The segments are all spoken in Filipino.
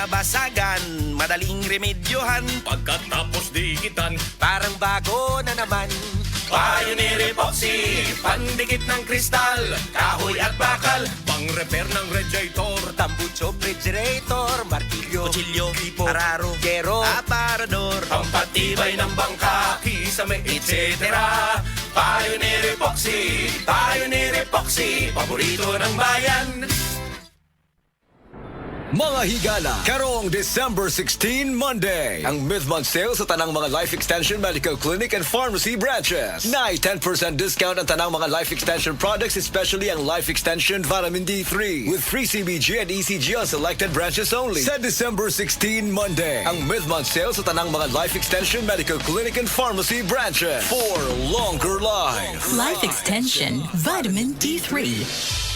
binabasagan, madaling remedyohan. Pagkatapos dikitan, Parang bago na naman. Pioneer Epoxy, pandikit ng kristal, kahoy at bakal, pang-repair ng radiator, Tambucho, refrigerator, martilyo, kutsilyo, tipo, araro, gero, aparador, pampatibay ng bangka, kisame, etc. Pioneer Epoxy, paborito ng bayan. Mga higala, karong December 16, Monday, ang mid-month sale sa tanang mga Life Extension Medical Clinic and Pharmacy branches. Na'y 10% discount ang tanang mga Life Extension products, especially ang Life Extension Vitamin D3 with free CBG and ECG on selected branches only. Sa December 16, Monday, ang mid-month sale sa tanang mga Life Extension Medical Clinic and Pharmacy branches for longer life. Life Extension Vitamin D3.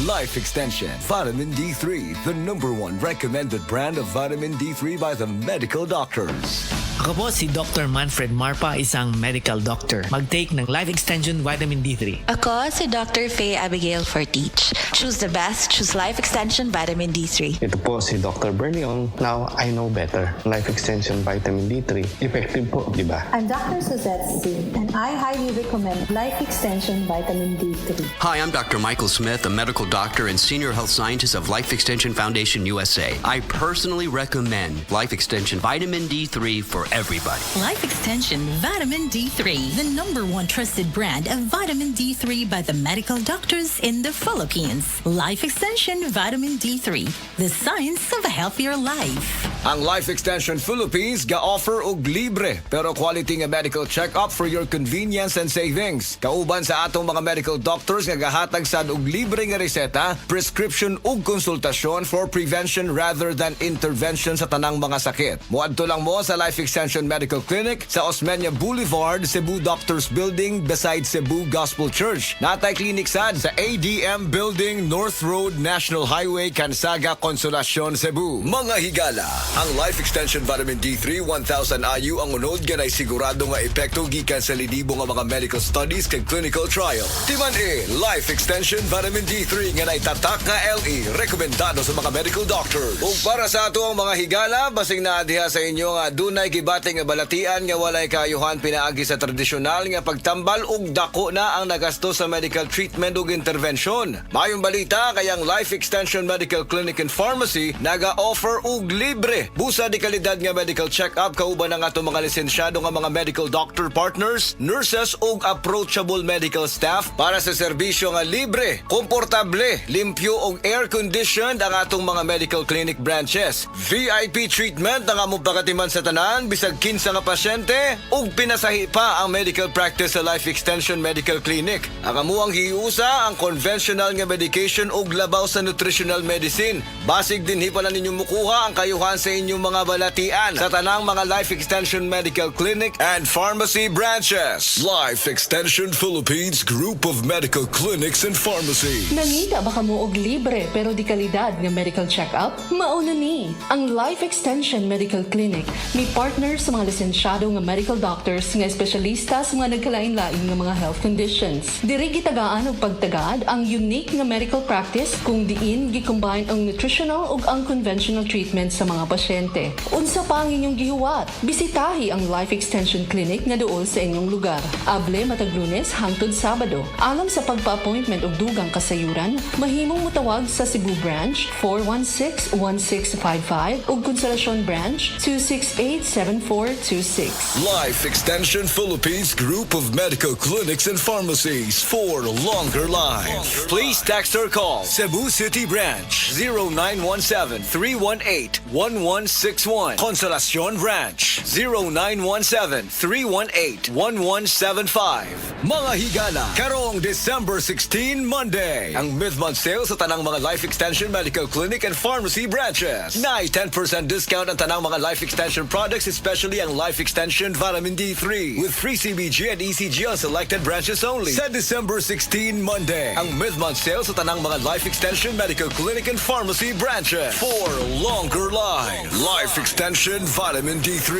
Life Extension Vitamin D3, the #1 recommended brand of vitamin D3 by the medical doctors. Ako po si Dr. Manfred Marpa, isang medical doctor. Mag-take ng Life Extension Vitamin D3. Ako si Dr. Faye Abigail Fortich. Choose the best. Choose Life Extension Vitamin D3. Ito po si Dr. Bernion. Now I know better. Life Extension Vitamin D3. Effective po, di ba? I'm Dr. Suzette C. and I highly recommend Life Extension Vitamin D3. Hi, I'm Dr. Michael Smith, a medical doctor and senior health scientist of Life Extension Foundation USA. I personally recommend Life Extension Vitamin D3 for everybody. Life Extension Vitamin D3, the #1 trusted brand of vitamin D3 by the medical doctors in the Philippines. Life Extension Vitamin D3, the science of a healthier life. Ang Life Extension Philippines ga-offer og libre pero quality nga medical check-up for your convenience and savings. Kauban sa atong mga medical doctors nga gahatag sad og libre nga reseta, prescription ug konsultasyon for prevention rather than intervention sa tanang mga sakit. Muadto lang mo sa Life Extension Medical Clinic sa Osmeña Boulevard, Cebu Doctors Building beside Cebu Gospel Church. Natay klinik sad sa ADM Building, North Road, National Highway, Cansaga, Consolacion, Cebu. Mga higala, ang Life Extension Vitamin D3 1000 IU ang unod ganay sigurado nga epekto gikan sa lidibo nga mga medical studies kag clinical trial. Timan Life Extension Vitamin D3 nga naitatak nga LE rekomendado sa mga medical doctors. Ug para sa ato ang mga higala, basing na diha sa inyo nga dunay gibati nga balatian nga walay kaayuhan pinaagi sa tradisyonal nga pagtambal ug dako na ang nagastos sa medical treatment ug intervention. Mayong balita kay ang Life Extension Medical Clinic and Pharmacy naga-offer og libre busa di kalidad nga medical check-up kauban ang ato mga lisensyado nga mga medical doctor partners, nurses ug approachable medical staff para sa serbisyo nga libre, komportable, limpyo ug air-conditioned ang atong mga medical clinic branches. VIP treatment ang among pagatiman sa tanan bisag kinsa nga pasyente ug pinasahi pa ang medical practice sa Life Extension Medical Clinic. Ang amuang hiusa ang conventional nga medication ug labaw sa nutritional medicine. Basig dinhi pa na ninyo mukuha ang kayuhan sa inyong mga balatian sa tanang mga Life Extension Medical Clinic and Pharmacy branches. Life Extension Philippines Group of Medical Clinics and Pharmacy. Nangita ba kamo og libre pero di kalidad nga medical check-up? Mauna ni ang Life Extension Medical Clinic. May partner sa mga lisensyado nga medical doctors nga espesyalista sa mga nagkalain-lain nga mga health conditions. Diri gitagaan og pagtagad ang unique nga medical practice kung diin gi-combine ang nutritional ug ang conventional treatment sa mga pasyente. Unsa pa ang inyong gihuwat? Bisitahi ang Life Extension Clinic nga duol sa inyong lugar. Able matag Lunes hangtod Sabado. Alam sa pagpa-appointment og dugang kasayuran, mahimong mutawag sa Cebu Branch 416-1655 ug Consolacion Branch 268-7426. Life Extension Philippines Group of Medical Clinics and Pharmacies for longer life. Please text or call Cebu City Branch 0917-318-1161. Consolacion Branch 0917-318-1175. Mga higala, karong December 16, Monday, ang mid-month sale sa tanang mga Life Extension Medical Clinic and Pharmacy branches. Na'y 10% discount ang tanang mga Life Extension products, especially ang Life Extension Vitamin D3 with free CBG and ECG on selected branches only. Sa December 16, Monday, ang mid-month sale sa tanang mga Life Extension Medical Clinic and Pharmacy branches for longer life. Life Extension Vitamin D3.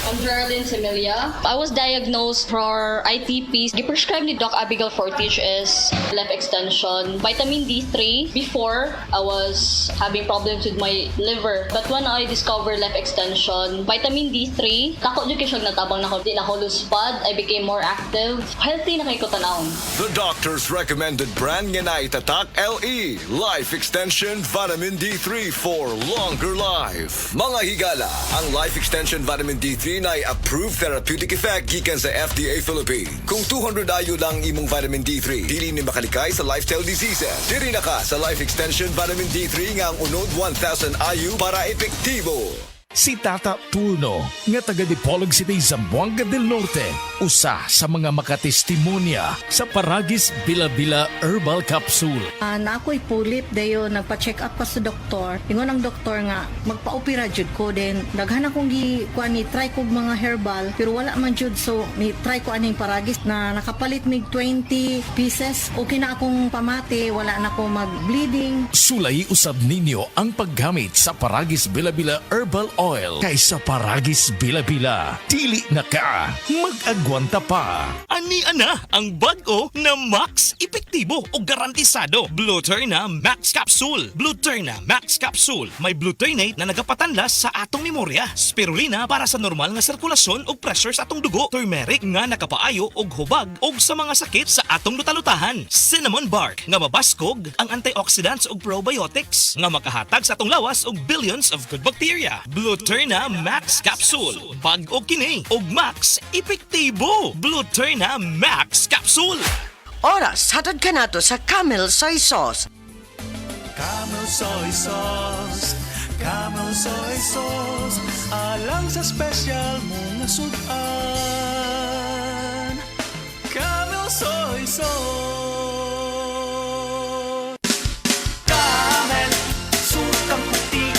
I'm Geraldine Semilia. I was diagnosed for ITP. Giprescribe ni Doc Abigail Fortich is Life Extension Vitamin D3. Before, I was having problems with my liver. But when I discovered Life Extension, vitamin D3, kako dyan kayo siya natabang na ko. Di na ko luspad, I became more active. Healthy na kayo ko tanawon. The doctor's recommended brand nga na itatak LE, Life Extension Vitamin D3 for longer life. Mga higala, ang Life Extension Vitamin D3 na approved therapeutic effect gikan sa FDA Philippines. Kung 200 ayo lang imong vitamin D3, dili ni makalikay sa lifestyle diseases. Diri na ka sa Life Extension Vitamin D3 nga ang unod 1,000 ayo para epektibo. Si Tata Turno, nga taga Dipolog City, Zamboanga del Norte, usa sa mga makatestimonya sa Paragis Bila-Bila Herbal Capsule. Na ako'y pulip dayo nagpa-check up pa sa doktor. Ingon ang doktor nga magpa-opera jud ko din. Daghan akong ni try ko mga herbal pero wala man jud, so ni try ko aning Paragis na nakapalit mig 20 pieces. Okay na akong pamati, wala na ako mag-bleeding. Sulay usab ninyo ang paggamit sa Paragis Bila-Bila Herbal Oil kaysa Paragis Bila-Bila. Dili na ka, mag-agwanta pa. Ani ana ang bag-o na Max epektibo o garantisado. Blueterna Max Capsule. Blueterna Max Capsule. May blueternate na nagapatanlas sa atong memorya. Spirulina para sa normal nga sirkulasyon o pressure sa atong dugo. Turmeric nga nakapaayo og hubag og sa mga sakit sa atong lutalutahan. Cinnamon bark nga mabaskog ang antioxidants ug probiotics nga makahatag sa atong lawas og billions of good bacteria. Blueterna Max Capsule. Bag-o kini og Max epektibo. Blueterna Max Capsule. Oras, hatod ka na to sa Camel Soy Sauce. Camel Soy Sauce, Camel Soy Sauce, alang sa special mong sudan. Camel Soy Sauce. Camel, sukang puti,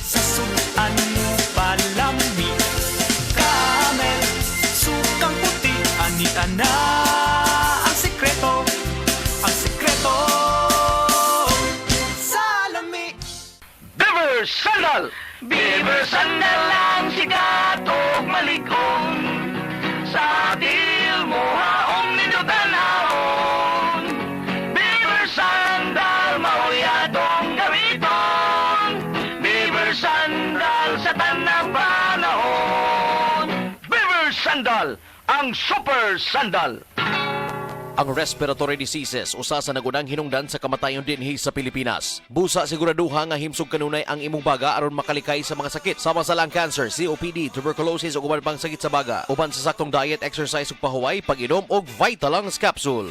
sa sudan mo palami. Camel, sukang puti, anita na. Ang sikreto, salami. Beaver Sandal! Beaver Sandal ang sikat o maligong. Sa dil mo haong ninutanahon. Beaver Sandal, mauyadong gamiton. Beaver Sandal sa tanang panahon. Beaver Sandal, ang super sandal. Ang respiratory diseases usa sa nagunang hinungdan sa kamatayon dinhi sa Pilipinas. Busa siguraduha nga himsog kanunay ang imong baga aron makalikay sa mga sakit sama sa lung cancer, COPD, tuberculosis ug uban pang sakit sa baga. Uban sa saktong diet, exercise ug pahuway, pag-inom og Vitalungs capsule.